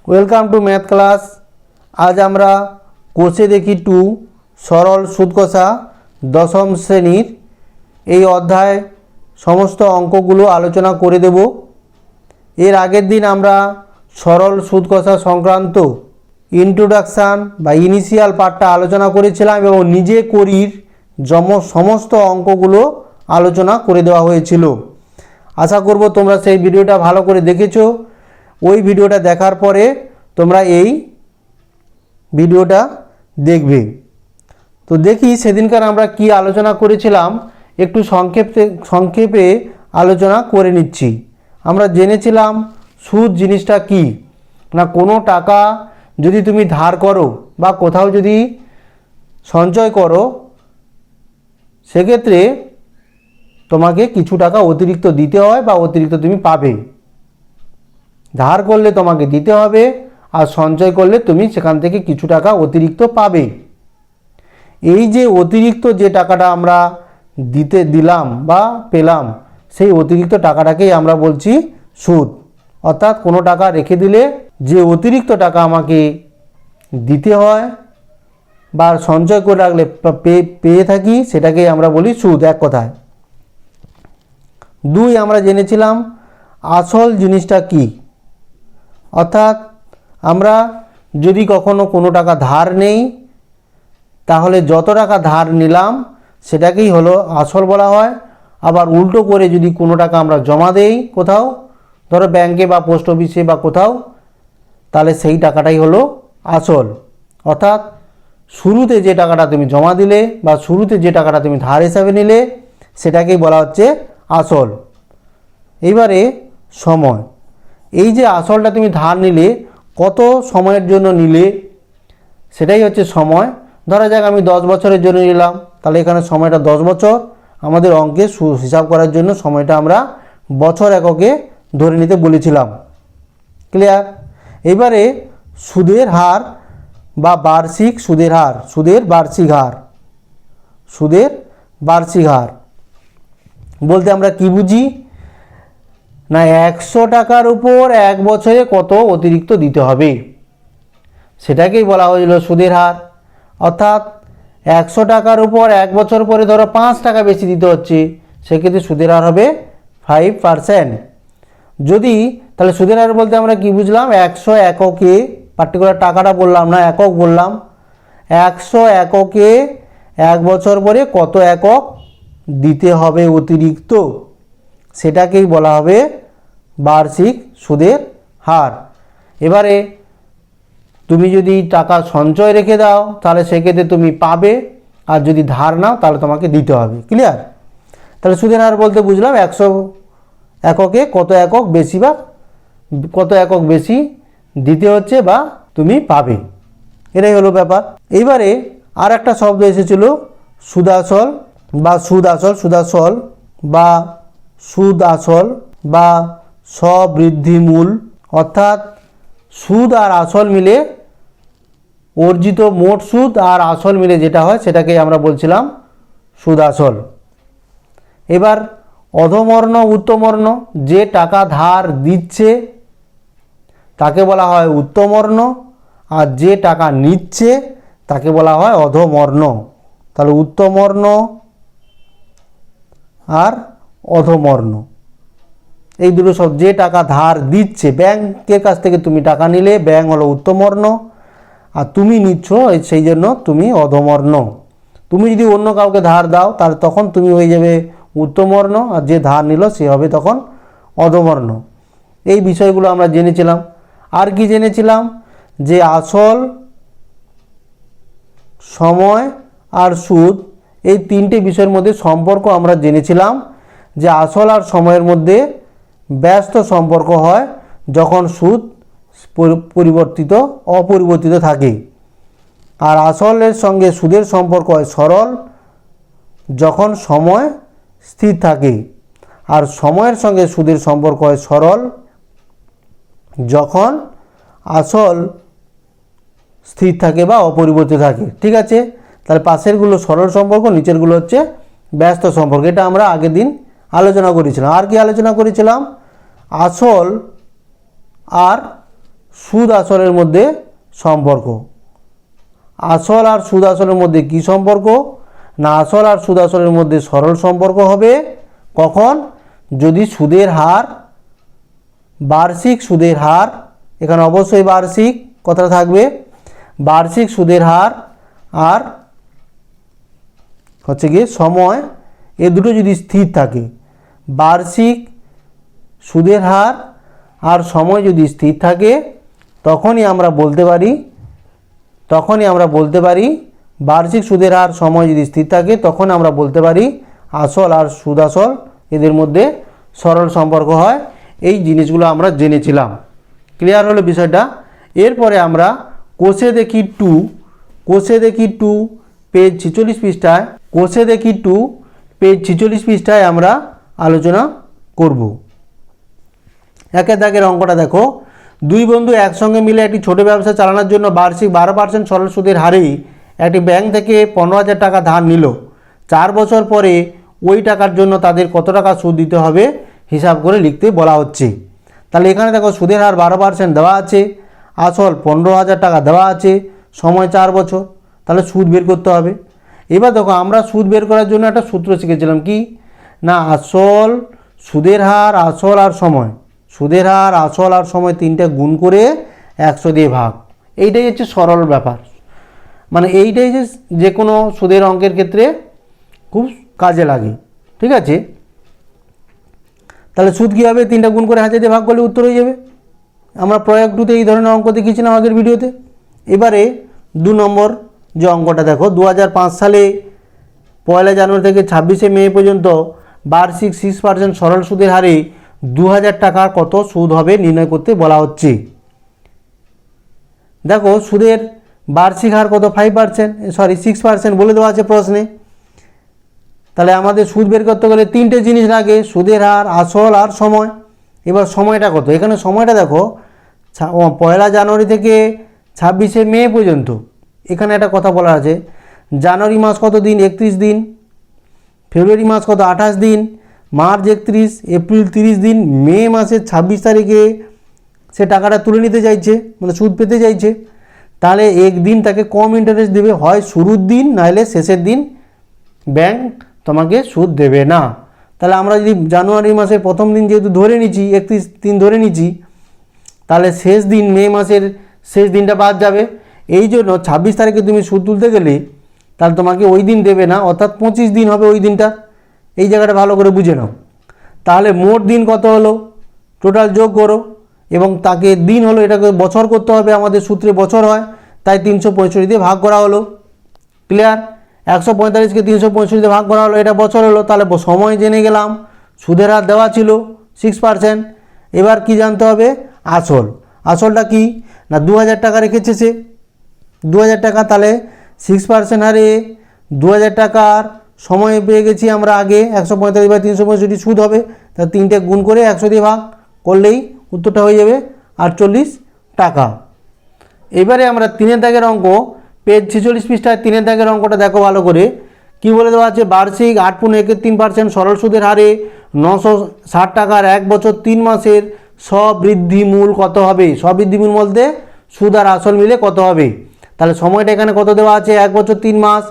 Welcome to math class. আজ আমরা কোষে দেখি 2 সরল সুদ কষা দশম শ্রেণীর এই অধ্যায় সমস্ত অঙ্কগুলো আলোচনা করে দেব। এর আগের দিন আমরা সরল সুদ কষা সংক্রান্ত ইন্ট্রোডাকশান বা ইনিশিয়াল পার্টটা আলোচনা করেছিলাম এবং নিজে করির সমস্ত অঙ্কগুলো আলোচনা করে দেওয়া হয়েছিল। আশা করব তোমরা সেই ভিডিওটা ভালো করে দেখেছো। ওই ভিডিওটা দেখার পরে তোমরা এই ভিডিওটা দেখবে। তো দেখি সেদিনকার আমরা কি আলোচনা করেছিলাম, একটু সংক্ষেপে আলোচনা করে নিচ্ছি। আমরা জেনেছিলাম সুদ জিনিসটা কি না, কোনো টাকা যদি তুমি ধার করো বা কোথাও যদি সঞ্চয় করো, সেক্ষেত্রে তোমাকে কিছু টাকা অতিরিক্ত দিতে হয় বা অতিরিক্ত তুমি পাবে। ধার করলে তোমাকে দিতে হবে আর সঞ্চয় করলে তুমি সেখান থেকে কিছু টাকা অতিরিক্ত পাবে। এই যে অতিরিক্ত যে টাকাটা আমরা দিলাম বা পেলাম, সেই অতিরিক্ত টাকাটাকেই আমরা বলছি সুদ। অর্থাৎ কোনো টাকা রেখে দিলে যে অতিরিক্ত টাকা আমাকে দিতে হয় বা সঞ্চয় করে রাখলে পেয়ে থাকি, সেটাকেই আমরা বলি সুদ, এক কথায়। 2 আমরা জেনেছিলাম আসল জিনিসটা কি। অর্থাৎ আমরা যদি কখনো কোনো টাকা ধার নেই, তাহলে যত টাকা ধার নিলাম সেটাকেই হলো আসল বলা হয়। আবার উল্টো করে যদি কোনো টাকা আমরা জমা দেই কোথাও, ধরো ব্যাংকে বা পোস্ট অফিসে বা কোথাও, তাহলে সেই টাকাটাই হলো আসল। অর্থাৎ শুরুতে যে টাকাটা তুমি জমা দিলে বা শুরুতে যে টাকাটা তুমি ধার হিসাবে নিলে, সেটাকেই বলা হচ্ছে আসল। এবারে সময়, এই যে আসলটা তুমি ধার নিলে কত সময়ের জন্য নিলে, সেটাই হচ্ছে সময়। ধরা যাক আমি 10 বছরের জন্য নিলাম, তাহলে এখানে সময়টা 10 বছর। আমাদের অঙ্কে হিসাব করার জন্য সময়টা আমরা বছর এককে ধরে নিতে বলেছিলাম। ক্লিয়ার? এবারে সুদের হার বা বার্ষিক সুদের হার, সুদের বার্ষিক হার, সুদের বার্ষিক হার বলতে আমরা কি বুঝি না, 100 টাকার উপর 1 বছরে কত অতিরিক্ত দিতে হবে, সেটাকেই বলা হয়েছিল সুদের হার। অর্থাৎ 100 টাকার উপর 1 বছর পরে ধরো 5 টাকা বেশি দিতে হচ্ছে, সেক্ষেত্রে সুদের হার হবে 5%। যদি তাহলে সুদের হার বলতে আমরা কি বুঝলাম, 100 এককে, পার্টিকুলার টাকাটা বললাম না, একক বললাম। 100 এককে 1 বছর পরে কত একক দিতে হবে অতিরিক্ত, সেটাকেই বলা হবে বার্ষিক সুদের হার। এবারে তুমি যদি টাকা সঞ্চয় রেখে দাও, তাহলে সেক্ষেত্রে তুমি পাবে, আর যদি ধার নাও তাহলে তোমাকে দিতে হবে। ক্লিয়ার? তাহলে সুদের হার বলতে বুঝলাম 100 এককে কত একক বেশি বা কত একক বেশি দিতে হচ্ছে বা তুমি পাবে, এটাই হলো ব্যাপার। এইবারে আর একটা শব্দ এসেছিল সুদাসল বা সুদাসল, সুদাসল বা সুদ আসল বা স্ববৃদ্ধিমূল। অর্থাৎ সুদ আর আসল মিলে অর্জিত মোট সুদ আর আসল মিলে যেটা হয়, সেটাকেই আমরা বলছিলাম সুদ আসল। এবার অধমর্ণ উত্তমর্ণ, যে টাকা ধার দিচ্ছে তাকে বলা হয় উত্তমর্ণ, আর যে টাকা নিচ্ছে তাকে বলা হয় অধমর্ণ। তাহলে উত্তমর্ণ আর অধমর্ণ, এই দুটো সব, যে টাকা ধার দিচ্ছে, ব্যাংকের কাছ থেকে তুমি টাকা নিলে, ব্যাংক হলো উত্তমর্ণ, আর তুমি নিচ্ছ সেই জন্য তুমি অধমর্ণ। তুমি যদি অন্য কাউকে ধার দাও, তাহলে তখন তুমি হয়ে যাবে উত্তমর্ণ, আর যে ধার নিল সে হবে তখন অধমর্ণ। এই বিষয়গুলো আমরা জেনেছিলাম। আর কি জেনেছিলাম, যে আসল, সময় আর সুদ, এই 3টে বিষয়ের মধ্যে সম্পর্ক আমরা জেনেছিলাম। যে আসল আর সময়ের মধ্যে ব্যস্ত সম্পর্ক হয় যখন সুদ অপরিবর্তিত থাকে, আর আসলের সঙ্গে সুদের সম্পর্ক হয় সরল যখন সময় স্থির থাকে, আর সময়ের সঙ্গে সুদের সম্পর্ক হয় সরল যখন আসল স্থির থাকে বা অপরিবর্তিত থাকে। ঠিক আছে? তাহলে পাশেরগুলো সরল সম্পর্ক, নিচেরগুলো হচ্ছে ব্যস্ত সম্পর্ক। এটা আমরা আগের দিন আলোচনা করেছিলাম। আর কি আলোচনা করেছিলাম, আসল আর সুদ আসলের মধ্যে সম্পর্ক। আসল আর সুদ আসলের মধ্যে কি সম্পর্ক? না আসল আর সুদ আসলের মধ্যে সরল সম্পর্ক হবে কখন? যদি সুদের হার, বার্ষিক সুদের হার, এখানে অবশ্যই বার্ষিক কথা থাকবে, বার্ষিক সুদের হার আর হচ্ছে গিয়ে সময়, এ দুটো যদি স্থির থাকে, বার্ষিক সুদের হার আর সময় যদি স্থির থাকে, তখনই আমরা বলতে পারি বার্ষিক সুদের হার সময় যদি স্থির থাকে, তখন আমরা বলতে পারি আসল আর সুদ আসল এদের মধ্যে সরল সম্পর্ক হয়। এই জিনিসগুলো আমরা জেনেছিলাম। ক্লিয়ার হলো বিষয়টা? এরপরে আমরা কোষে দেখি টু পেজ 46 পৃষ্ঠায়, কোষে দেখি 2 পেজ 46 পৃষ্ঠায় আমরা আলোচনা করব। একের দাগের অঙ্কটা দেখো, দুই বন্ধু একসঙ্গে মিলে একটি ছোট ব্যবসা চালানোর জন্য বার্ষিক 12% সরল সুদের হারে একটি ব্যাংক থেকে 15,000 টাকা ধার নিল। 4 বছর পরে ওই টাকার জন্য তাদের কত টাকা সুদ দিতে হবে হিসাব করে লিখতে বলা হচ্ছে। তাহলে এখানে দেখো সুদের হার 12% দেওয়া আছে, আসল 15,000 টাকা দেওয়া আছে, সময় 4 বছর, তাহলে সুদ বের করতে হবে। এবার দেখো আমরা সুদ বের করার জন্য একটা সূত্র শিখেছিলাম কি না, আসল, সুদের হার, আসল আর সময়, সুদের হার, আসল আর সময় তিনটা গুণ করে 100 দিয়ে ভাগ। এইটাই হচ্ছে সরল ব্যাপার, মানে এইটাই যে কোনো সুদের অঙ্কের ক্ষেত্রে খুব কাজে লাগে। ঠিক আছে, তাহলে সুদ কী হবে? তিনটা গুণ করে 1000 দিয়ে ভাগ করলে উত্তর হয়ে যাবে। আমরা প্রয়োগ 2তে এই ধরনের অঙ্ক দেখিয়েছিলাম আগের ভিডিওতে। এবারে 2 নম্বর যে অঙ্কটা দেখো, 2005 সালে 1 জানুয়ারি থেকে 26 মে পর্যন্ত বার্ষিক 6% সরল সুদের হারে 2000 টাকার কত সুদ হবে নির্ণয় করতে বলা হচ্ছে। দেখো সুদের বার্ষিক হার কত? 6% বলে দেওয়া আছে প্রশ্নে। তাহলে আমাদের সুদ বের করতে গেলে তিনটে জিনিস লাগে, সুদের হার, আসল আর সময়। এবার সময়টা কত? এখানে সময়টা দেখো 1 জানুয়ারি থেকে 26 মে পর্যন্ত। এখানে একটা কথা বলা আছে, জানুয়ারি মাস কত দিন? 31 দিন। ফেব্রুয়ারি মাস কত? 28 দিন। মার্চ 31, এপ্রিল 30 দিন। মে মাসের 26 তারিখে সে টাকাটা তুলে নিতে চাইছে, মানে সুদ পেতে চাইছে। তাহলে একদিন তাকে কম ইন্টারেস্ট দেবে, হয় শুরুর দিন নাহলে শেষের দিন ব্যাংক তোমাকে সুদ দেবে না। তাহলে আমরা যদি জানুয়ারি মাসের প্রথম দিন যেহেতু ধরে নিচ্ছি, 31 দিন ধরে নিচ্ছি, তাহলে শেষ দিন মে মাসের শেষ দিনটা বাদ যাবে। এই জন্য 26 তারিখে তুমি সুদ তুলতে গেলে তাহলে তোমাকে ওই দিন দেবে না, অর্থাৎ 25 দিন হবে ওই দিনটা। এই জায়গাটা ভালো করে বুঝে নাও। তাহলে মোট দিন কত হলো টোটাল যোগ করো, এবং তাকে দিন হলো, এটাকে বছর করতে হবে, আমাদের সূত্রে বছর হয়, তাই 365 দিয়ে ভাগ করা হলো। ক্লিয়ার? 145কে 365 দিয়ে ভাগ করা হলো, এটা বছর হলো। তাহলে সময় জেনে গেলাম, সুদের হার দেওয়া ছিল 6%। এবার কি জানতে হবে? আসল। আসলটা কি না 2000 টাকা রেখেছে সে, 2000 টাকা। তাহলে 6% হারে 2000 টাকার সময় পেয়ে গেছি আমরা আগে, 145/365 সুদ হবে। তা তিনটে গুণ করে 100 দিয়ে ভাগ করলেই উত্তরটা হয়ে যাবে 48 টাকা। এবারে আমরা 3 দাগের অঙ্ক, পেজ 46 পৃষ্ঠায় 3 দাগের অঙ্কটা দেখো ভালো করে। কি বলে দেওয়া আছে? বার্ষিক 8.31% সরল সুদের হারে 960 টাকার 1 বছর 3 মাসের স্ববৃদ্ধি মূল কত হবে? স্ববৃদ্ধি মূল বলতে সুদ আর আসল মিলে কত হবে? তাহলে সময়টা এখানে কত দেওয়া আছে? 1 বছর 3 মাস,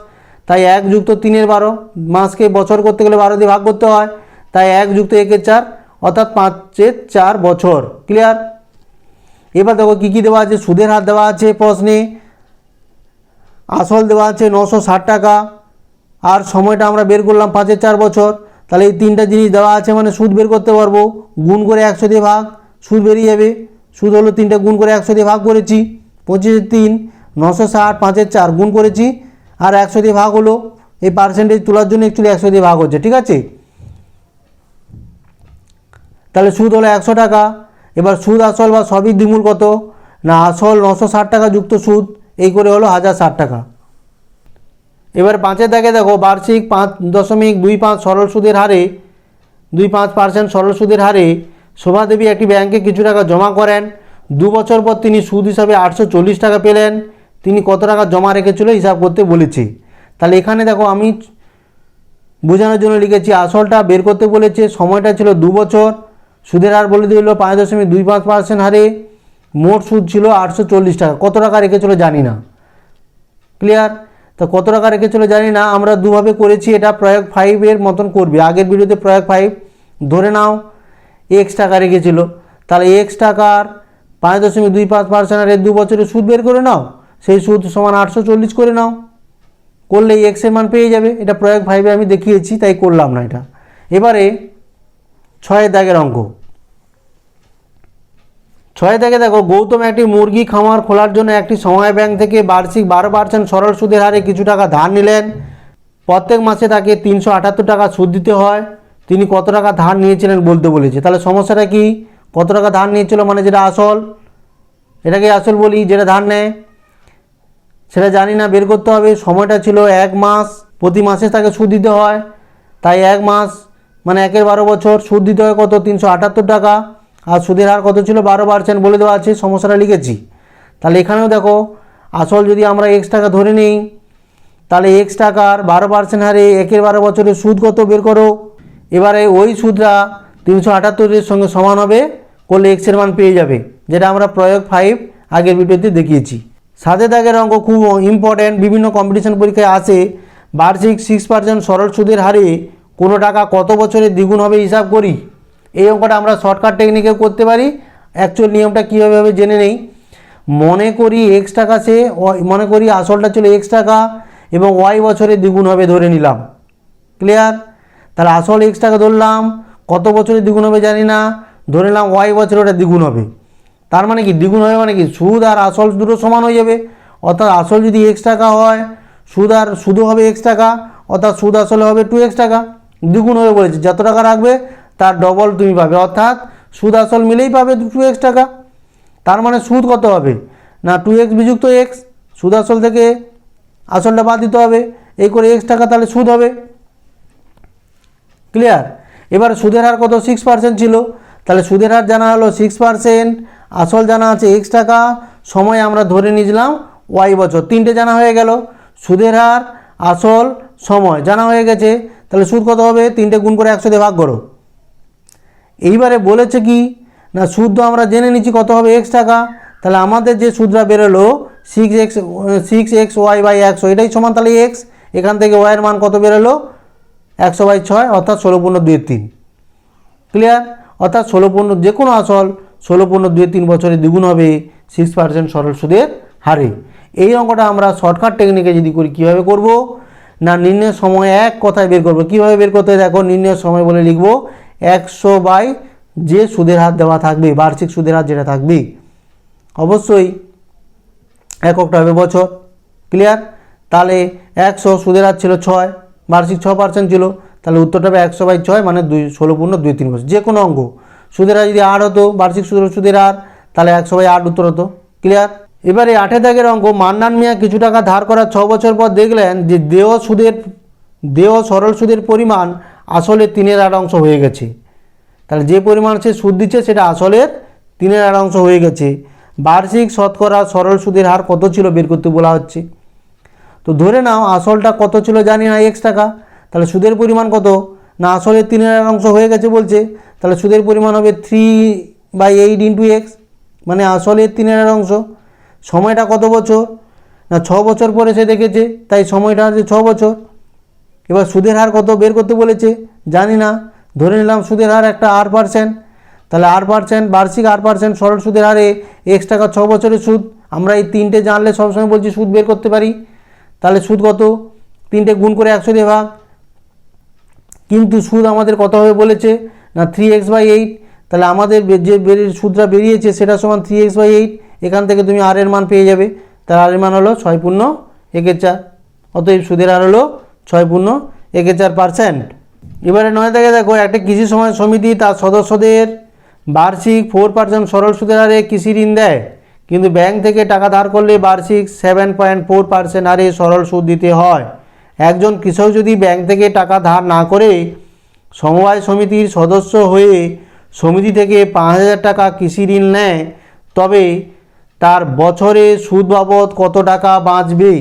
তাই 1 + 3 = 12। মাসকে বছর করতে গেলে 12 দিয়ে ভাগ করতে হয়, তাই 1 + 1 = 4, অর্থাৎ 5-4 বছর। ক্লিয়ার? এবার দেখো কী কী দেওয়া আছে। সুদের হার দেওয়া আছে প্রশ্নে, আসল দেওয়া আছে 960 টাকা, আর সময়টা আমরা বের করলাম 5-4 বছর। তাহলে এই তিনটা জিনিস দেওয়া আছে মানে সুদ বের করতে পারবো। গুণ করে 100 দিয়ে ভাগ, সুদ বেরিয়ে যাবে। সুদ হলো 3টা গুণ করে 100 দিয়ে ভাগ করেছি, 25/3, 960, 5-4 গুণ করেছি, আর 100 দিয়ে ভাগ হলো। এই পার্সেন্টেজ তোলার জন্য অ্যাকচুয়ালি 100 দিয়ে ভাগ হচ্ছে। ঠিক আছে, তাহলে সুদ হলো 100 টাকা। এবার সুদ আসল বা স্ববৃদ্ধি মূল কত? না আসল 960 টাকা যুক্ত সুদ, এই করে হলো 1060 টাকা। এবার 5 দাগে দেখো, বার্ষিক 5.25 সরল সুদের হারে 25% সরল সুদের হারে শোভাদেবী একটি ব্যাংকে কিছু টাকা জমা করেন। 2 বছর পর তিনি সুদ হিসাবে 840 টাকা পেলেন। তিনি কত টাকা জমা রেখেছিল হিসাব করতে বলেছে। তাহলে এখানে দেখো আমি বোঝানোর জন্য লিখেছি, আসলটা বের করতে বলেছে, সময়টা ছিল 2 বছর, সুদের হার বলে দিল 5.25% হারে, মোট সুদ ছিল 840 টাকা। কত টাকা রেখেছিল জানি না। ক্লিয়ার? তো কত টাকা রেখেছিল জানি না, আমরা দুভাবে করেছি। এটা প্রয়োগ 5 এর মতন করবে। আগের ভিডিওতে প্রয়োগ 5 ধরে নাও এক্স টাকা রেখেছিল, তাহলে এক্স টাকার 5.25% আর 2 বছরের সুদ বের করে নাও, সেই সুদ সমান 840 করে নাও, করলেই এক্স এর মান পেয়ে যাবে। এটা প্রয়োগ 5 আমি দেখিয়েছি, তাই করলাম না এটা। এবারে 6 দাগের অঙ্ক। 6 দাগে দেখো, গৌতম একটি মুরগি খামার খোলার জন্য একটি সময় ব্যাংক থেকে বার্ষিক 12% সরল সুদের হারে কিছু টাকা ধার নিলেন। প্রত্যেক মাসে তাকে 378 টাকা সুদ দিতে হয়। তিনি কত টাকা ধার নিয়েছিলেন বলতে বলেছে। তাহলে সমস্যাটা কি? কত টাকা ধার নিয়েছিল মানে যেটা আসল, এটাকে আসল বলি, যেটা ধার নেয় সেটা জানি না, বের করতে হবে। সময়টা ছিল 1 মাস, প্রতি মাসে তাকে সুদ দিতে হয়, তাই 1 মাস মানে 1 12 বছর, সুদ দিতে হয় কত? 378 টাকা। আর সুদের হার কত ছিল? 12% বলে দেওয়া আছে, সমস্যাটা লিখেছি। তাহলে এখানেও দেখো, আসল যদি আমরা এক্স টাকা ধরে নিই, তাহলে এক্স টাকার 12% হারে 1 12 বছরের সুদ কত বের করো। এবারে ওই সুদটা 378-এর সঙ্গে সমান হবে, করলে এক্সের মান পেয়ে যাবে, যেটা আমরা প্রয়োগ 5 আগের ভিডিওতে দেখিয়েছি। 7 দাগের অঙ্ক খুব ইম্পর্ট্যান্ট, বিভিন্ন কম্পিটিশন পরীক্ষায় আসে। বার্ষিক 6% সরল সুদের হারে কোনো টাকা কত বছরে দ্বিগুণ হবে হিসাব করি। এই অঙ্কটা আমরা শর্টকাট টেকনিকেও করতে পারি। অ্যাকচুয়াল নিয়মটা কীভাবে হবে জেনে নেই। মনে করি এক্স টাকা, মনে করি আসলটা ছিল এক্স টাকা এবং ওয়াই বছরে দ্বিগুণ হবে ধরে নিলাম। ক্লিয়ার? তাহলে আসল এক্স টাকা ধরলাম, কত বছরে দ্বিগুণ হবে জানি না, ধরে নিলাম ওয়াই বছরে ওটা দ্বিগুণ হবে। তার মানে কি দ্বিগুণ হবে মানে কি সুদ আর আসল দুটো সমান হয়ে যাবে। অর্থাৎ আসল যদি এক্স টাকা হয়, সুদও হবে এক্স টাকা, অর্থাৎ সুদ আসলে হবে 2x টাকা। দ্বিগুণ হবে বলেছে, যত টাকা রাখবে তার ডবল তুমি পাবে, অর্থাৎ সুদ আসল মিলেই পাবে 2x টাকা। তার মানে সুদ কত হবে না 2x বিযুক্ত এক্স, সুদ আসল থেকে আসলটা বাদ দিতে হবে, এই করে এক্স টাকা, তাহলে সুদ হবে। ক্লিয়ার? এবার সুদের হার কত? 6% ছিল, তাহলে সুদের হার জানা হলো 6%, আসল জানা আছে এক্স টাকা, সময় আমরা ধরে নিয়েছিলাম ওয়াই বছর, তিনটে জানা হয়ে গেল। সুদের হার, আসল, সময় জানা হয়ে গেছে, তাহলে সুদ কত হবে? 3টে গুণ করে 100 দিয়ে ভাগ করো। এইবারে বলেছে কি না, সুদ তো আমরা জেনে নিচ্ছি কত হবে এক্স টাকা, তাহলে আমাদের যে সুদটা বেরোলো 6xy/100, এটাই সমান তাহলে এক্স। এখান থেকে ওয়াইয়ের মান কত বেরোলো? 100/6, অর্থাৎ 16.23। ক্লিয়ার? অর্থাৎ 16 যে কোনো আসল 16.23 বছরে দ্বিগুণ হবে 6% সরল সুদের হারে। এই অঙ্কটা আমরা শর্টকাট টেকনিকে যদি করি, কীভাবে করব না, নির্ণয়ের সময় এক কথায় বের করব। কীভাবে বের করতে হয় দেখো, নির্ণয়ের সময় বলে লিখব 100 যে সুদের হার দেওয়া থাকবে, বার্ষিক সুদের হার যেটা থাকবে, অবশ্যই এককটা হবে বছর। ক্লিয়ার? তাহলে 100 সুদের হার ছিল 6, বার্ষিক 6% ছিল, তাহলে উত্তরটা হবে 100/6 মানে 16.23 বছর। যে কোনো অঙ্ক সুদের হার যদি 8 হতো, বার্ষিক সুদের হার, তাহলে 100/8 উত্তর হতো। ক্লিয়ার? এবারে 8 দাগের অঙ্ক, মান্নান মিয়া কিছু টাকা ধার করার 6 বছর পর দেখলেন যে দেয় সরল সুদের পরিমাণ আসলের 3/8 হয়ে গেছে। তাহলে যে পরিমাণ সে সুদ দিচ্ছে সেটা আসলের 3/8 হয়ে গেছে। বার্ষিক শতকরা সরল সুদের হার কত ছিল বের করতে বলা হচ্ছে। তো ধরে নাও আসলটা কত ছিল জানি না, এক্স টাকা, তাহলে সুদের পরিমাণ কত না আসলের 3/8 হয়ে গেছে বলছে, তাহলে সুদের পরিমাণ হবে 3/8 × এক্স, মানে আসলের 3/8। সময়টা কত বছর না 6 বছর পরে সে দেখেছে, তাই সময়টা আছে 6 বছর। এবার সুদের হার কত বের করতে বলেছে জানি না, ধরে নিলাম সুদের হার একটা 8%, তাহলে 8%, বার্ষিক 8% সরল সুদের হারে এক্স টাকা 6 বছরের সুদ। আমরা এই তিনটে জানলে সবসময় বলছি সুদ বের করতে পারি। তাহলে সুদ কত? 3টে গুণ করে 100 দিয়ে ভাগ। কিন্তু সুদ আমাদের কত হবে বলেছে না 3x/8, তাহলে আমাদের যে সুদটা বেরিয়েছে সেটা সমান 3x/8। এখান থেকে তুমি আর এর মান পেয়ে যাবে, তার আর এর মান হলো 6×1/4, অতএব সুদের হার হলো 6×1/4%। এবারে 9 থেকে দেখো, একটা কৃষি সমাজ সমিতি তার সদস্যদের বার্ষিক 4% সরল সুদের হারে কৃষি ঋণ দেয়, কিন্তু ব্যাংক থেকে টাকা ধার করলে বার্ষিক 7.4% হারে সরল সুদ দিতে হয়। একজন কৃষক যদি ব্যাংক থেকে টাকা ধার না করে সমবায় সমিতির সদস্য হয়ে সমিতি থেকে 5,000 টাকা কৃষি ঋণ নেয়, তবে তার বছরে সুদ বাবদ কত টাকা বাঁচবে?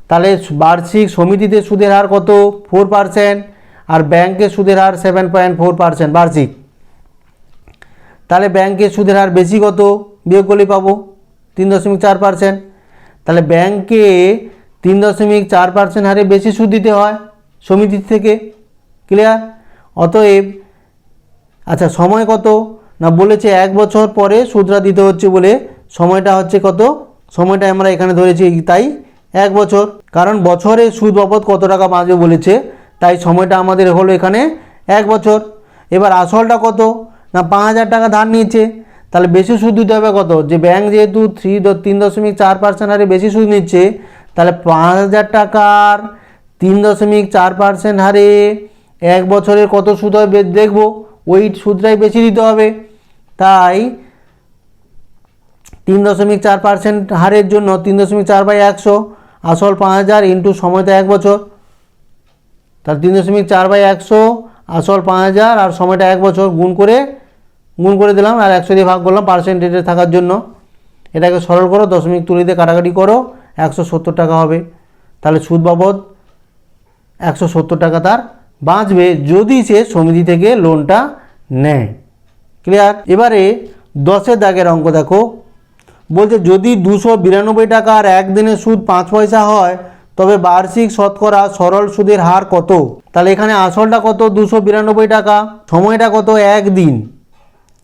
তাহলে বার্ষিক সমিতিতে সুদের হার কত? 4%, আর ব্যাংকে সুদের হার 7.4% বার্ষিক। তাহলে ব্যাংকে সুদের হার বেশি কত বিয়োগ করলে পাবো 3.4%। তাহলে ব্যাংকে 3.4% হারে বেশি সুদ দিতে হয় সমিতির থেকে। ক্লিয়ার? অতএব আচ্ছা সময় কত না বলেছে 1 বছর পরে সুদটা দিতে হচ্ছে বলে সময়টা হচ্ছে কত, সময়টা আমরা এখানে ধরেছি তাই 1 বছর, কারণ বছরে সুদ বাবদ কত টাকা বাঁচবে বলেছে, তাই সময়টা আমাদের হলো এখানে 1 বছর। এবার আসলটা কত না 5,000 টাকা ধার নিয়েছে, তাহলে বেশি সুদ দিতে হবে কত, যে ব্যাংক যেহেতু 3.4% হারে বেশি সুদ নিচ্ছে, তাহলে 5,000 টাকার 3.4% হারে 1 বছরের কত সুদ হবে দেখবো, ওই সুদটাই বেশি দিতে হবে। তাই 3.4% হারের জন্য 3.4/100, আসল 5,000 ইন্টু সময় তো 1 বছর, তার 3.4/100 আসল 5,000 আর সময়টা 1 বছর গুণ করে দিলাম আর 100 দিয়ে ভাগ করলাম পার্সেন্টেজে থাকার জন্য। এটাকে সরল করো, দশমিক তুলে দিয়ে কাটাকাটি করো, 170 টাকা হবে। তাহলে সুদ বাবদ 170 টাকা তার বাঁচবে যদি সে সমিতি থেকে লোনটা নেয়। ক্লিয়ার? এবারে 10-এর দাগের অঙ্ক দেখো, বলছে যদি 292 টাকার একদিনের সুদ 5 পয়সা হয় তবে বার্ষিক শতকরা সরল সুদের হার কত। তাহলে এখানে আসলটা কত 292 টাকা, সময়টা কত 1 দিন,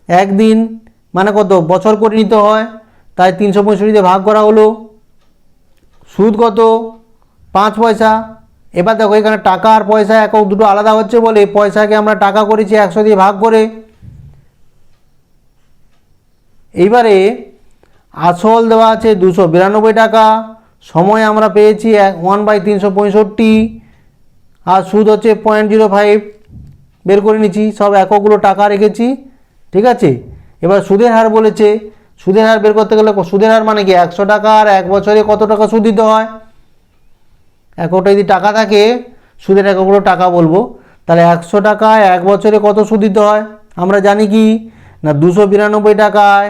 1 দিন মানে কত বছর করে নিতে হয়, তাই 365 দিয়ে ভাগ করা হলো, সুদ কত 5 পয়সা। এবার দেখো এখানে টাকা আর পয়সা একক দুটো আলাদা হচ্ছে বলে পয়সাকে আমরা টাকা করেছি 100 দিয়ে ভাগ করে। এইবারে আসল দেওয়া আছে 292 টাকা, সময় আমরা পেয়েছি 1/365 আর সুদ হচ্ছে 0.05 বের করে নিচ্ছি, সব এককগুলো টাকা রেখেছি। ঠিক আছে? এবার সুদের হার বলেছে, সুদের হার বের করতে গেলে সুদের হার মানে কি 100 টাকা আর 1 বছরে কত টাকা সুদ দিতে হয়, এককটা যদি টাকা থাকে সুদের এককগুলো টাকা বলবো, তাহলে 100 টাকায় 1 বছরে কত সুদ দিতে হয় আমরা জানি কি না 292 টাকায়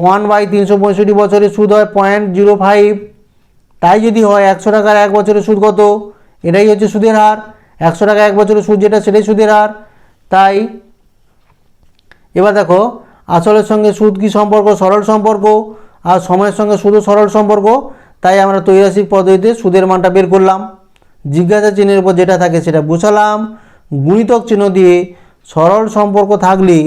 1/365 বছরে সুদ হয় 0.05, তাই যদি হয় 100 টাকার 1 বছরের সুদ কত, এটাই হচ্ছে সুদের হার, 100 টাকা 1 বছরের সুদ যেটা সেটাই সুদের হার। তাই এবার দেখো আসলের সঙ্গে সুদ কি সম্পর্ক, সরল সম্পর্ক, আর সময়ের সঙ্গে সুদও সরল সম্পর্ক, তাই আমরা ত্রৈমাসিক পদ্ধতিতে সুদের মানটা বের করলাম, জিজ্ঞাসা চিহ্নের উপর যেটা থাকে সেটা বসালাম, গুণিতক চিহ্ন দিয়ে সরল সম্পর্ক থাকলে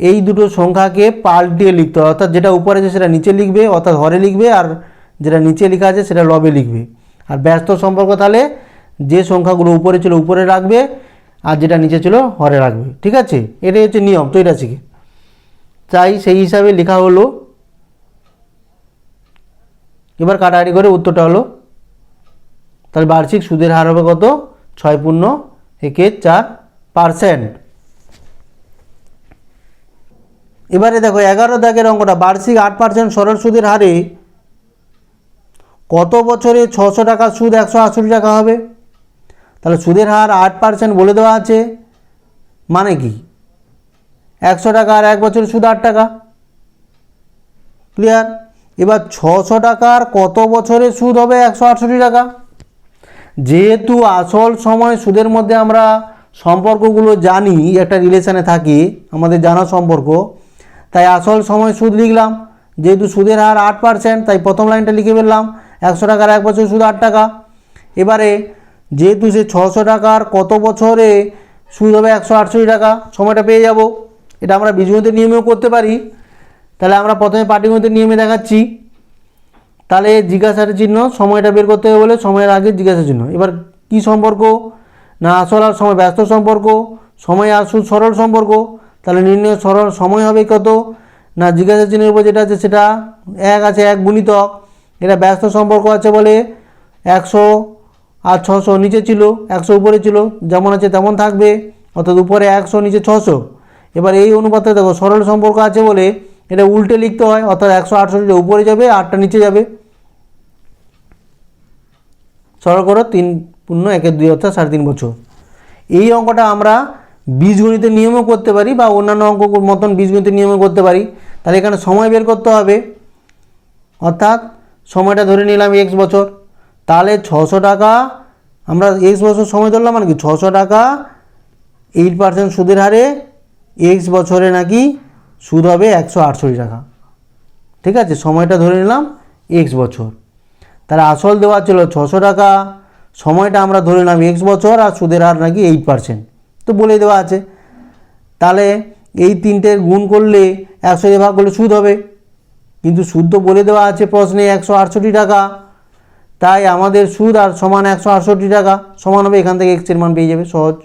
এই দুটো সংখ্যাকে পাল্টিয়ে লিখতে হয়, অর্থাৎ যেটা উপরে আছে সেটা নিচে লিখবে, অর্থাৎ হরে লিখবে, আর যেটা নিচে লেখা আছে সেটা লবে লিখবে। আর ব্যস্ত সম্পর্ক তাহলে যে সংখ্যাগুলো উপরে ছিল উপরে রাখবে আর যেটা নিচে ছিল হরে রাখবে। ঠিক আছে? এটাই হচ্ছে নিয়ম ত্রৈমাসিকে, তাই সেই হিসাবে লেখা হলো। এবার কাটাকাটি করে উত্তরটা হলো, তাহলে বার্ষিক সুদের হার হবে কত 6.14%। এবারে দেখো 11 দাগের অঙ্কটা, বার্ষিক 8% সরল সুদের হারে কত বছরে 600 টাকা সুদ 168 টাকা হবে। তাহলে সুদের হার 8% বলে দেওয়া আছে, মানে কি 100 টাকা আর 1 বছরের সুদ 8 টাকা। ক্লিয়ার? এবার 600 টাকার কত বছরে সুদ হবে 168 টাকা। যেহেতু আসল সময় সুদের মধ্যে আমরা সম্পর্কগুলো জানি, একটা রিলেশনে থাকি আমাদের জানা সম্পর্ক, তাই আসল সময় সুদ লিখলাম, যেহেতু সুদের হার 8% তাই প্রথম লাইনটা লিখে ফেললাম, 100 টাকার 1 বছর সুদ 8 টাকা। এবারে যেহেতু সে 600 টাকার কত বছরে সুদ হবে 168 টাকা, সময়টা পেয়ে যাব। এটা আমরা বীজগণিতের নিয়মেও করতে পারি, তাহলে আমরা প্রথমে পাটিগণিতের নিয়মে দেখাচ্ছি। তাহলে জিজ্ঞাসার চিহ্ন সময়টা বের করতে হবে বলে সময়ের আগে জিজ্ঞাসা চিহ্ন। এবার কি সম্পর্ক না আসল আর সময় ব্যস্ত সম্পর্ক, সময় আর সুদ সরল সম্পর্ক, তাহলে নির্ণয় সরল সময় হবে কত না জিজ্ঞাসা চিহ্নের উপর যেটা আছে সেটা 1 আছে, 1 গুণিতক, এটা ব্যস্ত সম্পর্ক আছে বলে 100 আর 600 নিচে ছিল 100 উপরে ছিল, যেমন আছে তেমন থাকবে, অর্থাৎ উপরে 100 নিচে 600। এবার এই অনুপাতে দেখো সরল সম্পর্ক আছে বলে এটা উল্টে লিখতে হয়, অর্থাৎ 168 উপরে যাবে 8টা নিচে যাবে। সরল করো 3 × 1 = 2 অর্থাৎ 3.5 বছর। এই অঙ্কটা আমরা বীজগণিতের নিয়মেও করতে পারি বা অন্যান্য অঙ্কগুলোর মতন বীজগণিতের নিয়মে করতে পারি। তাহলে এখানে সময় বের করতে হবে, অর্থাৎ সময়টা ধরে নিলাম x বছর, তাহলে 600 টাকা আমরা x বছর সময় ধরলাম, মানে কি 600 টাকা 8% সুদের হারে এক্স বছরে নাকি সুদ হবে 168 টাকা। ঠিক আছে, সময়টা ধরে নিলাম এক্স বছর। তাহলে আসল দেওয়া ছিল 600 টাকা, সময়টা আমরা ধরে নিলাম এক্স বছর, আর সুদের হার নাকি 8%, তো বলে দেওয়া আছে। তাহলে এই তিনটের গুণ করলে 100 দিয়ে ভাগ করলে সুদ হবে, কিন্তু সুদ তো বলে দেওয়া আছে প্রশ্নে 168 টাকা, তাই আমাদের সুদ আর সমান 168 টাকা সমান হবে, এখান থেকে এক্সের মান পেয়ে যাবে, সহজ।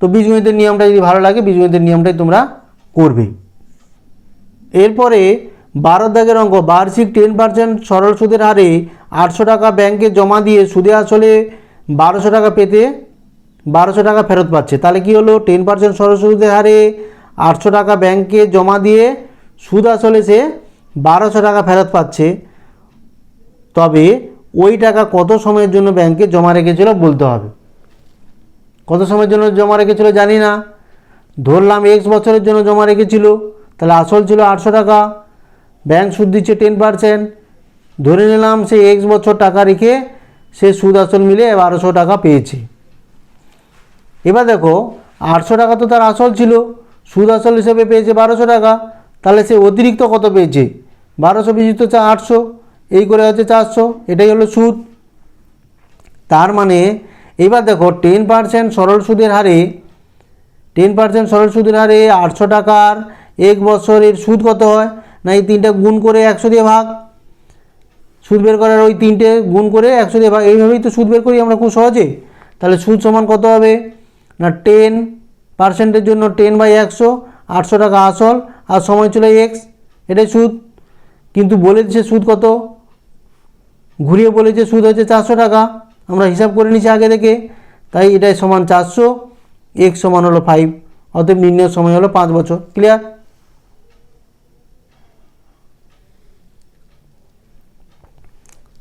তো বীজগণিতের নিয়মটা যদি ভালো লাগে বীজগণিতের নিয়মটাই তোমরা করবে। এরপরে 12 দাগের অঙ্ক, বার্ষিক 10% সরল সুদের হারে 800 টাকা ব্যাংকে জমা দিয়ে সুদে আসলে 1200 টাকা পেতে 1200 টাকা ফেরত পাচ্ছে। তাহলে কি হলো, 10% সরল সুদের হারে 800 টাকা ব্যাংকে জমা দিয়ে সুদ আসলে সে 1200 টাকা ফেরত পাচ্ছে, তবে ওই টাকা কত সময়ের জন্য ব্যাংকে জমা রেখেছিল বলতে হবে। কত সময়ের জন্য জমা রেখেছিল জানি না, ধরলাম এক্স বছরের জন্য জমা রেখেছিল, তাহলে আসল ছিল 800 টাকা, ব্যাংক সুদ দিচ্ছে 10%, ধরে নিলাম সে এক্স বছর টাকা রেখে সে সুদ আসল মিলে 1200 টাকা পেয়েছে। এবার দেখো 800 টাকা তো তার আসল ছিল, সুদ আসল হিসেবে পেয়েছে 1200 টাকা, তাহলে সে অতিরিক্ত কত পেয়েছে, 1200 বিজিত 800, এই করে হচ্ছে 400, এটাই হলো সুদ। তার মানে এবার দেখো 10% সরল সুদের হারে 10% সরল সুদের হারে 800 টাকার এক বছরের সুদ কত হয় না, এই তিনটা গুণ করে 100 দিয়ে ভাগ, সুদ বের করার ওই তিনটে গুণ করে 100 দিয়ে ভাগ, এইভাবেই তো সুদ বের করি আমরা খুব সহজে। তাহলে সুদ সমান কত হবে না, 10%-এর জন্য 10/100, 800 টাকা আসল আর সময় ছিল এক্স, এটাই সুদ। কিন্তু বলেছে সুদ কত, ঘুরিয়ে বলেছে সুদ হচ্ছে 400 টাকা, আমরা হিসাব করে নিচ্ছি আগে থেকে, তাই এটাই সমান 400, এক্স সমান হলো 5, অতএব নির্ণয় সময় হলো 5 বছর। ক্লিয়ার?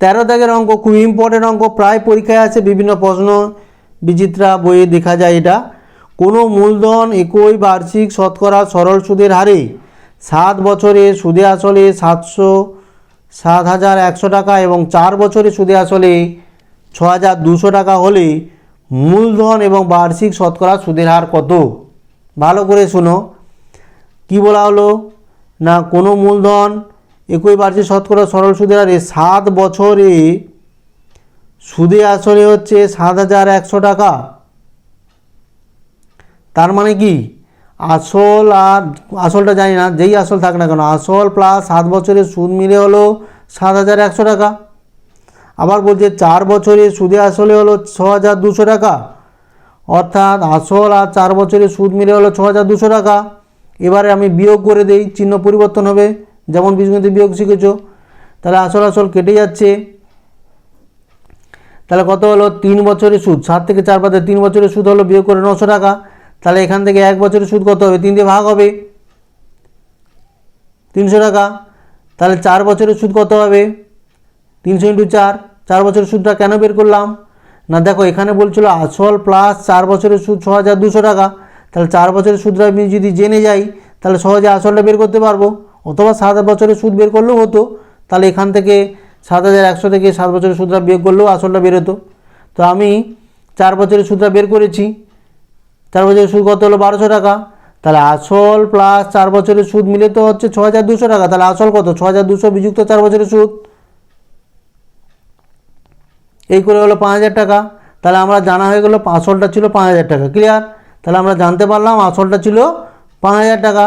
13 দাগের অঙ্ক খুব ইম্পর্টেন্ট অঙ্ক, প্রায় পরীক্ষায় আছে, বিভিন্ন প্রশ্ন বিচিত্রা বইয়ে দেখা যায় এটা। কোনো মূলধন একই বার্ষিক শতকরা সরল সুদের হারে 7 বছরে সুদে আসলে 7,100 টাকা এবং 4 বছরে সুদে আসলে 6,200 টাকা হলে মূলধন এবং বার্ষিক শতকরা সুদের হার কত? ভালো করে শোনো, কি বলা হলো না, কোনো মূলধন একই বার্ষিক শতকরা সরল সুদের হারে 7 বছরে সুদে আসলে হচ্ছে 7,100 টাকা। তার মানে কি, আসল আর আসলটা জানি না, যেই আসল থাক না কেন, আসল প্লাস 7 বছরের সুদ মিলে হলো 7,100 টাকা। আবার বলছে 4 বছরে সুদে আসলে হলো 6,200 টাকা, অর্থাৎ আসল আর 4 বছরের সুদ মিলে হলো 6,200 টাকা। এবারে আমি বিয়োগ করে দেই, চিহ্ন পরিবর্তন হবে, যেমন বীজগণিতে বিয়োগ শিখেছো। তাহলে আসল আসল কেটে যাচ্ছে, তাহলে কত হলো, 3 বছরের সুদ, 7 থেকে 4 বাদে 3 বছরের সুদ হলো বিয়োগ করে 900 টাকা। তাহলে এখান থেকে 1 বছরের সুদ কত হবে, 3 দিয়ে ভাগ হবে, 300 টাকা। তাহলে 4 বছরের সুদ কত হবে, 300 × 4, 4 বছরের সুদটা কেন বের করলাম না, দেখো এখানে বলছিল আসল প্লাস 4 বছরের সুদ 6,200 টাকা, তাহলে 4 বছরের সুদটা আমি যদি জেনে যাই তাহলে সহজে আসলটা বের করতে পারবো, অথবা 7 বছরের সুদ বের করলেও হতো। তাহলে এখান থেকে 7,100 থেকে 7 বছরের সুদটা বিয়োগ করলেও আসলটা বের হতো। তো আমি 4 বছরের সুদটা বের করেছি, 4 বছরের সুদ কত হলো 1200 টাকা, তাহলে আসল প্লাস 4 বছরের সুদ মিলে তো হচ্ছে 6,200 টাকা, তাহলে আসল কত, 6,200 বিযুক্ত 4 বছরের সুদ, এই করে হলো 5,000 টাকা। তাহলে আমরা জানা হয়ে গেল আসলটা ছিল 5,000 টাকা। ক্লিয়ার? তাহলে আমরা জানতে পারলাম আসলটা ছিল 5,000 টাকা।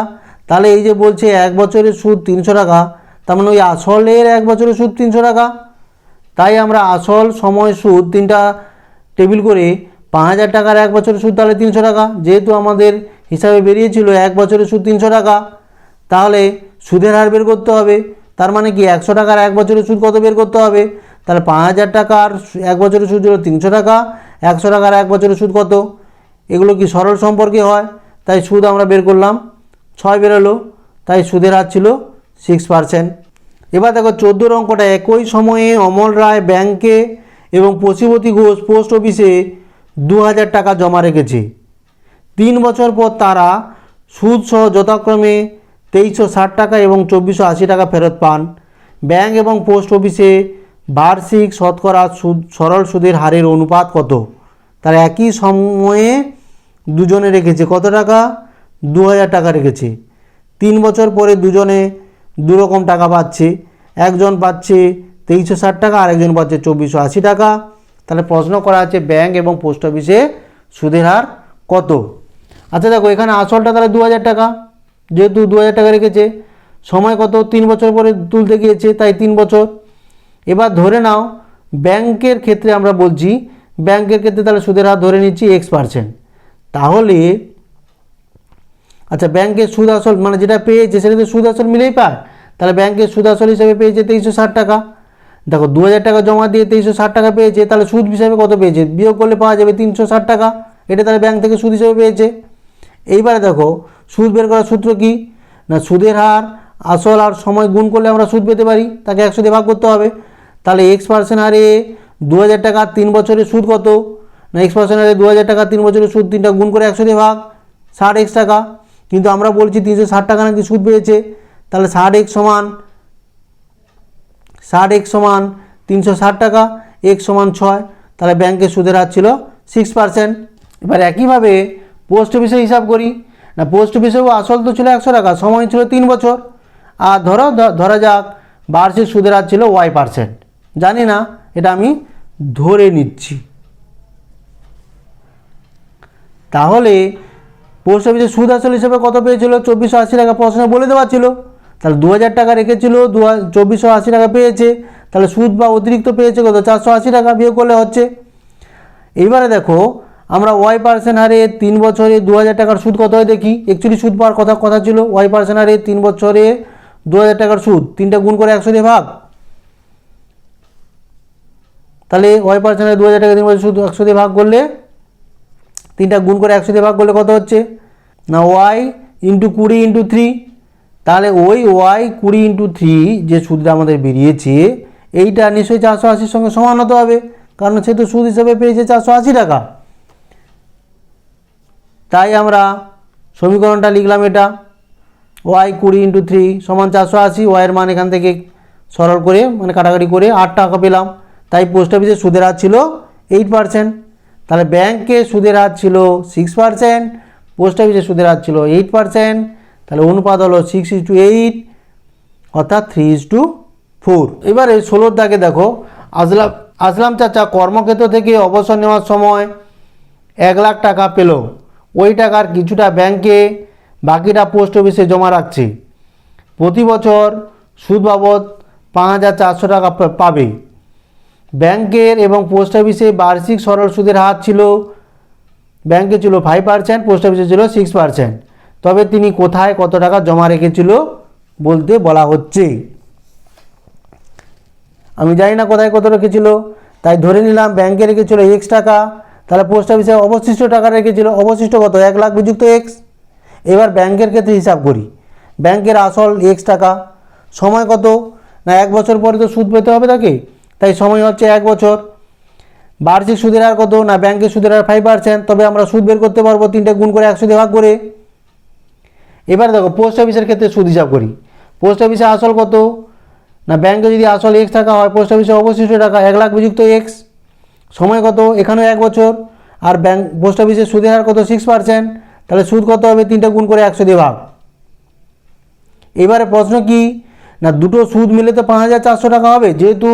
তাহলে এই যে বলছে 1 বছরের সুদ 300 টাকা, তার মানে ওই আসলের 1 বছরের সুদ 300 টাকা। তাই আমরা আসল, সময়, সুদ তিনটা টেবিল করে 5,000 টাকার 1 বছরের সুদ তাহলে 300 টাকা, যেহেতু আমাদের হিসাবে বেরিয়েছিল 1 বছরের সুদ 300 টাকা, তাহলে সুদের হার বের করতে হবে। তার মানে কি 100 টাকার 1 বছরের সুদ কত বের করতে হবে, তাহলে 5,000 টাকার 1 বছরের সুদ হলো 300 টাকা, 100 টাকার 1 বছরের সুদ কত, এগুলো কি সরল সম্পর্কে হয়, তাই সুদ আমরা বের করলাম 6 বেরোলো, তাই সুদের হার ছিল 6%। এবার দেখো 14 অঙ্কটা, একই সময়ে অমল রায় ব্যাংকে এবং পশুপতি ঘোষ পোস্ট অফিসে 2,000 টাকা জমা রেখেছে। 3 বছর পর তারা সুদ সহ যথাক্রমে 2,360 টাকা এবং 2,480 টাকা ফেরত পান। ব্যাংক এবং পোস্ট অফিসে বার্ষিক শতকরা সুদ সরল সুদের হারের অনুপাত কত? তারা একই সময়ে দুজনে রেখেছে কত টাকা, 2000 টাকা রেখেছে। 3 বছর পরে দুজনে দুরকম টাকা পাচ্ছে, একজন পাচ্ছে 2360 টাকা আর একজন পাচ্ছে 2480 টাকা। তাহলে প্রশ্ন করা আছে ব্যাংক এবং পোস্ট অফিসে সুদের হার কত। আচ্ছা দেখো এখানে আসলটা তাহলে 2000 টাকা, যেহেতু 2000 টাকা রেখেছে, সময় কত, 3 বছর পরে তুলতে গিয়েছে তাই 3 বছর। এবার ধরে নাও ব্যাংকের ক্ষেত্রে আমরা বলছি, ব্যাংকের ক্ষেত্রে তাহলে সুদের হার ধরে নিচ্ছি X%। তাহলে আচ্ছা ব্যাংকের সুদ আসল মানে যেটা পেয়েছে সেটা তো সুদ আসল মিলেই পায়, তাহলে ব্যাংকের সুদ আসল হিসেবে পেয়েছে 2360 টাকা। দেখো 2000 টাকা জমা দিয়ে 2360 টাকা পেয়েছে, তাহলে সুদ হিসাবে কত পেয়েছে, বিয়োগ করলে পাওয়া যাবে 360 টাকা। এটা তাহলে ব্যাংক থেকে সুদ হিসেবে পেয়েছে। এইবারে দেখো সুদ বের করার সূত্র কি না, সুদের হার আসল আর সময় গুণ করলে আমরা সুদ পেতে পারি, তাকে 100 দিয়ে ভাগ করতে হবে। তাহলে X% হারে 2000 টাকা 3 বছরের সুদ কত না, X% হারে 2000 টাকা 3 বছরের সুদ, 3টা গুণ করে 100 দিয়ে ভাগ, 60x টাকা। কিন্তু আমরা বলছি 360 টাকা নাকি সুদ পেয়েছে, তাহলে 60x সমান 360 টাকা, x সমান 6, তাহলে ব্যাংকের সুদের হার ছিল 6%। এবার একইভাবে পোস্ট অফিসে হিসাব করি না, পোস্ট অফিসেও আসল তো ছিল 100 টাকা, সময় ছিল 3 বছর, আর ধরা যাক বার্ষিক সুদের হার ছিল Y%। জানি না, এটা আমি ধরে নিচ্ছি। তাহলে পোস্ট অফিসে সুদ আসল হিসেবে কত পেয়েছিল, 2480 টাকা, প্রশ্নে বলে দেওয়া ছিল। তাহলে 2000 টাকা রেখেছিল, 2480 টাকা পেয়েছে, তাহলে সুদ বা অতিরিক্ত পেয়েছে কত, 480 টাকা, বিয়োগ করলে হচ্ছে। এইবারে দেখো আমরা Y% হারে 3 বছরে 2000 টাকার সুদ কত হয় দেখি। অ্যাকচুয়ালি সুদ পাওয়ার কথা ছিল, Y% হারে 3 বছরে 2000 টাকার সুদ, 3টা গুণ করে 100 দিয়ে ভাগ, তাহলে Y% হারে 2000 টাকা 3 বছর সুদ 100 দিয়ে ভাগ করলে, 3টা গুণ করে 100 দিয়ে ভাগ করলে কত হচ্ছে না, Y × 20 × 3। তাহলে ওই Y 20 × 3 যে সুদটা আমাদের বেরিয়েছে, এইটা নিশ্চয়ই 480-র সঙ্গে সমান হতে হবে, কারণ সে তো সুদ হিসেবে পেয়েছে 480 টাকা। তাই আমরা সমীকরণটা লিখলাম এটা, Y 20 × 3 সমান 480, ওয়াইয়ের মান এখান থেকে সরল করে মানে কাটাকাটি করে 8 টাকা পেলাম। তাই পোস্ট অফিসের সুদের হার ছিল 8%। তাহলে ব্যাংকে সুদের হার ছিল 6%, পোস্ট অফিসের সুদের হার ছিল 8%। তাহলে অনুপাত হলো 6:8, অর্থাৎ 3:4। এবারে 16 দাগে দেখো, আসলাম চাচা কর্মক্ষেত্র থেকে অবসর নেওয়ার সময় 1 লাখ টাকা পেল, ওই টাকার কিছুটা ব্যাংকে, বাকিটা পোস্ট অফিসে জমা রাখছে। প্রতি বছর সুদ বাবদ 5400 টাকা পাবে। ব্যাংকের এবং পোস্ট অফিসে বার্ষিক সরল সুদের হার ছিল, ব্যাংকে ছিল 5%, পোস্ট অফিসে ছিল 6%। তবে তিনি কোথায় কত টাকা জমা রেখেছিল বলতে বলা হচ্ছে। আমি জানি না কোথায় কত রেখেছিল, তাই ধরে নিলাম ব্যাংকে রেখেছিল X টাকা, তাহলে পোস্ট অফিসে অবশিষ্ট টাকা রেখেছিল, অবশিষ্ট কত, 1 লাখ বিযুক্ত X। এবার ব্যাংকের ক্ষেত্রে হিসাব করি, ব্যাংকের আসল X টাকা, সময় কত না 1 বছর পরে তো সুদ পেতে হবে তাকে, তাই সময় হচ্ছে 1 বছর। বার্ষিক সুদের হার কত না, ব্যাংকের সুদের হার 5%, তবে আমরা সুদ বের করতে পারবো 3টা গুণ করে 100 দিয়ে ভাগ করে। এবার দেখো পোস্ট অফিসের ক্ষেত্রে সুদ হিসাব করি, পোস্ট অফিসে আসল কত না, ব্যাংকে যদি আসল X টাকা হয়, পোস্ট অফিসে অবশিষ্ট টাকা 1 লাখ বিযুক্ত X, সময় কত এখানেও 1 বছর, আর পোস্ট অফিসের সুদের হার কত 6%, তাহলে সুদ কত হবে, 3টা গুণ করে 100 দিয়ে ভাগ। এবারে প্রশ্ন কি না, দুটো সুদ মিলে তো 5400 টাকা হবে, যেহেতু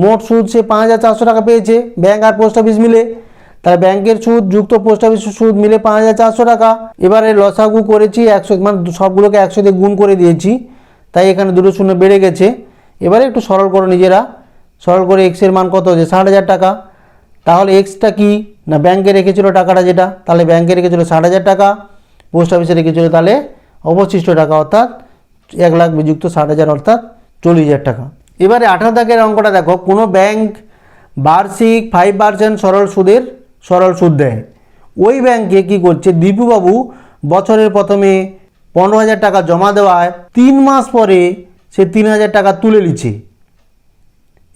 মোট সুদ সে 5400 টাকা পেয়েছে ব্যাংক আর পোস্ট অফিস মিলে, তাহলে ব্যাংকের সুদ যুক্ত পোস্ট অফিসের সুদ মিলে 5400 টাকা। এবারে লসাগু করেছি 100, মানে সবগুলোকে 100 দিয়ে গুণ করে দিয়েছি, তাই এখানে দুটো শূন্য বেড়ে গেছে। এবারে একটু সরল করো নিজেরা, সরল করে X এর মান কত হচ্ছে 60,000 টাকা। তাহলে Xটা কি না, ব্যাংকে রেখেছিল টাকাটা যেটা, তাহলে ব্যাংকে রেখেছিল 60,000 টাকা, পোস্ট অফিসে রেখেছিল তাহলে অবশিষ্ট টাকা, অর্থাৎ 1 লাখ বিযুক্ত 60,000, অর্থাৎ 40,000 টাকা। এবারে 18 দাগের অঙ্কটা দেখো, কোনো ব্যাংক বার্ষিক 5% সরল সুদ দেয়। ওই ব্যাংকে কি করছে, দীপুবাবু বছরের প্রথমে 15,000 টাকা জমা দেওয়ায় 3 মাস পরে সে 3,000 টাকা তুলে নিচ্ছে,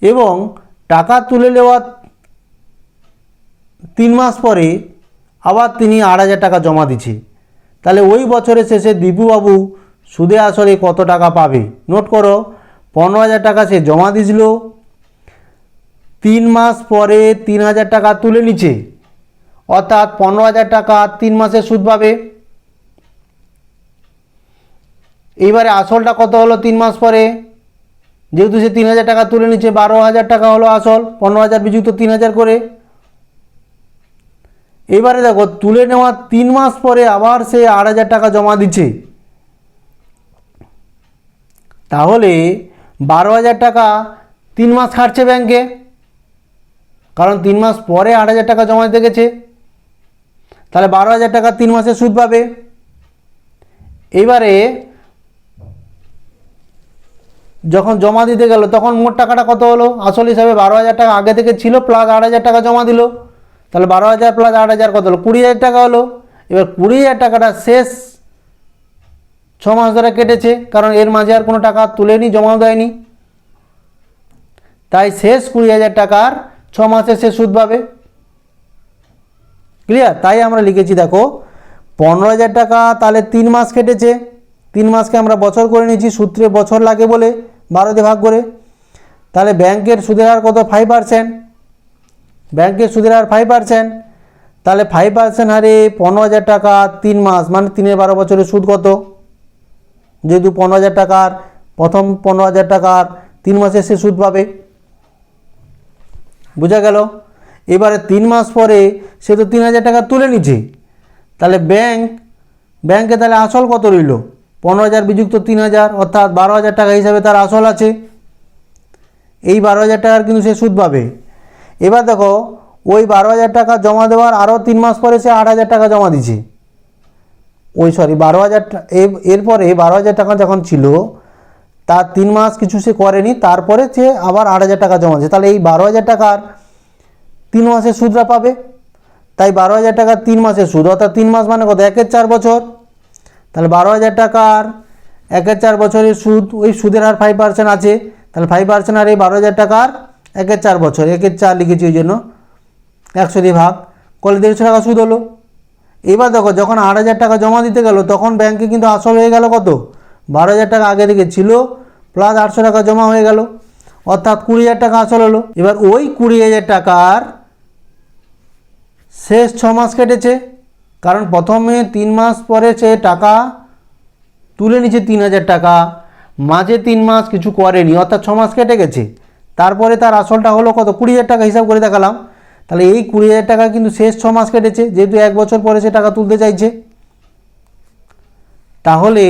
এবং টাকা তুলে নেওয়ার 3 মাস পরে আবার তিনি 8,000 টাকা জমা দিচ্ছে। তাহলে ওই বছরের শেষে দীপুবাবু সুদে আসলে কত টাকা পাবে। নোট করো, 15,000 টাকা সে জমা দিয়েছিল, 3 মাস পরে 3,000 টাকা তুলে নিচ্ছে, অর্থাৎ 15,000 টাকা 3 মাসের সুদ পাবে। এইবারে আসলটা কত হলো 3 মাস পরে, যেহেতু সে 3,000 টাকা তুলে নিচ্ছে, 12,000 টাকা হলো আসল, 15,000 বিযুক্ত 3,000 করে। এবারে দেখো তুলে নেওয়া 3 মাস পরে আবার সে 8,000 টাকা জমা দিচ্ছে, তাহলে 12,000 টাকা 3 মাস খাটছে ব্যাংকে, কারণ 3 মাস পরে 8,000 টাকা জমা দিতে গেছে, তাহলে 12,000 টাকা 3 মাসের সুদ পাবে। এইবারে যখন জমা দিতে গেল তখন মোট টাকাটা কত হলো, আসল হিসাবে 12,000 টাকা আগে থেকে ছিল প্লাস 8,000 টাকা জমা দিল, তাহলে 12,000 প্লাস 8,000 কত হলো, 20,000 টাকা হলো। এবার 20,000 টাকাটা শেষ 6 মাস ধরে কেটেছে, কারণ এর মাঝে আর কোনো টাকা তুলেনি, জমাও দেয়নি, তাই শেষ 20,000 টাকার 6 মাসে সে সুদ পাবে। ক্লিয়ার? তাই আমরা লিখেছি দেখো 15,000 টাকা তাহলে 3 মাস কেটেছে, 3 মাসকে আমরা বছর করে নিয়েছি, সূত্রে বছর লাগে বলে 12 দিয়ে ভাগ করে। তাহলে ব্যাংকের সুদের হার কত, 5%। ব্যাংকের সুদের হার 5%, তাহলে 5% হারে 15,000 টাকা 3 মাস মানে 3 12 বছরের সুদ কত, যেহেতু 15,000 টাকার প্রথম 15,000 টাকার 3 মাসে সে সুদ পাবে। বোঝা গেল? এবারে 3 মাস পরে সে তো 3,000 টাকা তুলে নিচ্ছে, তাহলে ব্যাংকে তাহলে আসল কত রইল, 15,000 বিযুক্ত 3,000 অর্থাৎ 12,000 টাকা হিসাবে তার আসল আছে। এই 12,000 টাকার কিন্তু সে সুদ পাবে। এবার দেখো ওই 12,000 টাকা জমা দেওয়ার আরও 3 মাস পরে সে 8,000 টাকা জমা দিচ্ছে, 12,000 এরপরে 12,000 টাকা যখন ছিল তার 3 মাস কিছু সে করেনি, তারপরে সে আবার 8,000 টাকা জমা দিচ্ছে, তাহলে এই 12,000 টাকার 3 মাসের সুদটা পাবে। তাই 12,000 টাকার 3 মাসের সুদ, অর্থাৎ 3 মাস মানে কত, 1/4 বছর, তাহলে 12,000 টাকার 1/4 বছরের সুদ, ওই সুদের হার 5% আছে, তাহলে 5% আর এই 12,000 টাকার 1/4 বছর, 1/4 লিখেছি ওই জন্য 100 দিয়ে ভাগ করলে 150 টাকা সুদ হলো। এবার দেখো যখন 8,000 টাকা জমা দিতে গেল তখন ব্যাংকে কিন্তু আসল হয়ে গেল কত, 12,000 টাকা আগে থেকে ছিল প্লাস 800 টাকা জমা হয়ে গেল, অর্থাৎ 20,000 টাকা আসল হলো। এবার ওই 20,000 টাকার শেষ 6 মাস কেটেছে, কারণ প্রথমে 3 মাস পরে সে টাকা তুলে নিচ্ছে 3,000 টাকা, মাঝে 3 মাস কিছু করেনি, অর্থাৎ 6 মাস কেটে গেছে, তারপরে তার আসলটা হলো কত, 20,000 টাকা হিসাব করে দেখালাম। তাহলে এই 20,000 টাকা কিন্তু শেষ 6 মাস কেটেছে, যেহেতু 1 বছর পরে সে টাকা তুলতে চাইছে, তাহলে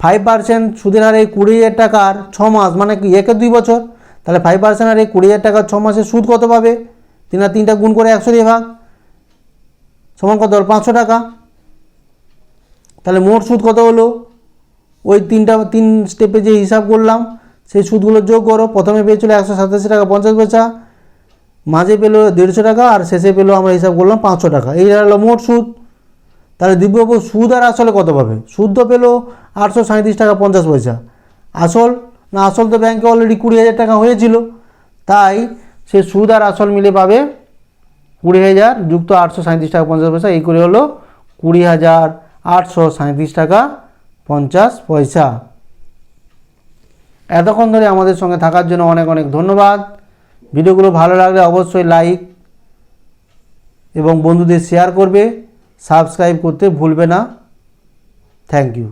5% সুদের হারে 20,000 টাকার 6 মাস মানে কি 1-2 বছর, তাহলে 5% হারে 20,000 টাকার 6 মাসের সুদ কত পাবে, 3 আর 3টা গুণ করে 100 দিয়ে ভাগ সমান কত হলো, 500 টাকা। তাহলে মোট সুদ কত হলো, ওই 3 স্টেপে যে হিসাব করলাম সেই সুদগুলো যোগ করো, প্রথমে পেয়েছিল 187 টাকা 50 পয়সা, মাঝে পেলো 150 টাকা, আর শেষে পেলো আমরা হিসাব করলাম 500 টাকা, এই হলো মোট সুদ। তাহলে দিব্যবাবু সুদ আর আসলে কত পাবে, সুদ তো পেলো 837 টাকা 50 পয়সা, আসল না, আসল তো ব্যাংকে অলরেডি 20,000 টাকা হয়েছিল, তাই সে সুদ আর আসল মিলে পাবে 20,000 যুক্ত 837 টাকা 50 পয়সা, এই করে হলো 20,837 টাকা 50 পয়সা। এতক্ষণ ধরে আমাদের সঙ্গে থাকার জন্য অনেক অনেক ধন্যবাদ। ভিডিওগুলো ভালো লাগলে অবশ্যই লাইক এবং বন্ধুদের শেয়ার করবে, সাবস্ক্রাইব করতে ভুলবে না। Thank you.